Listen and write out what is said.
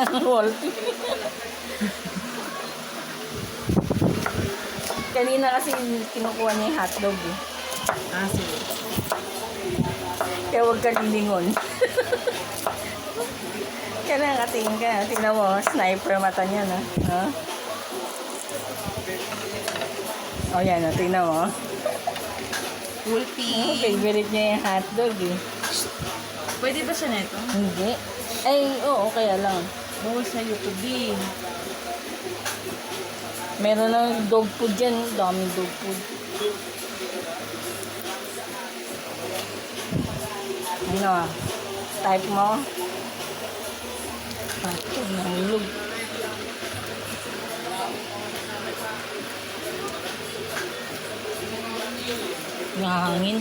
Ang Wolfie. Kanina kasi kinukuha niya yung hotdog eh. Ah, sige. Kaya huwag ka lilingon. Kaya nakatingin ka. Tingnan mo, sniper mata niya na. No? O yan, tingnan mo. Wolfie. Favorite niya yung hotdog eh. Pwede ba siya neto? Hindi. Ay, oo, kaya lang. Bawal sa YouTube eh. Meron ng dog food dyan. Daming dog food. Ano ah? Type mo? Hotdog, nahulog. Nahangin.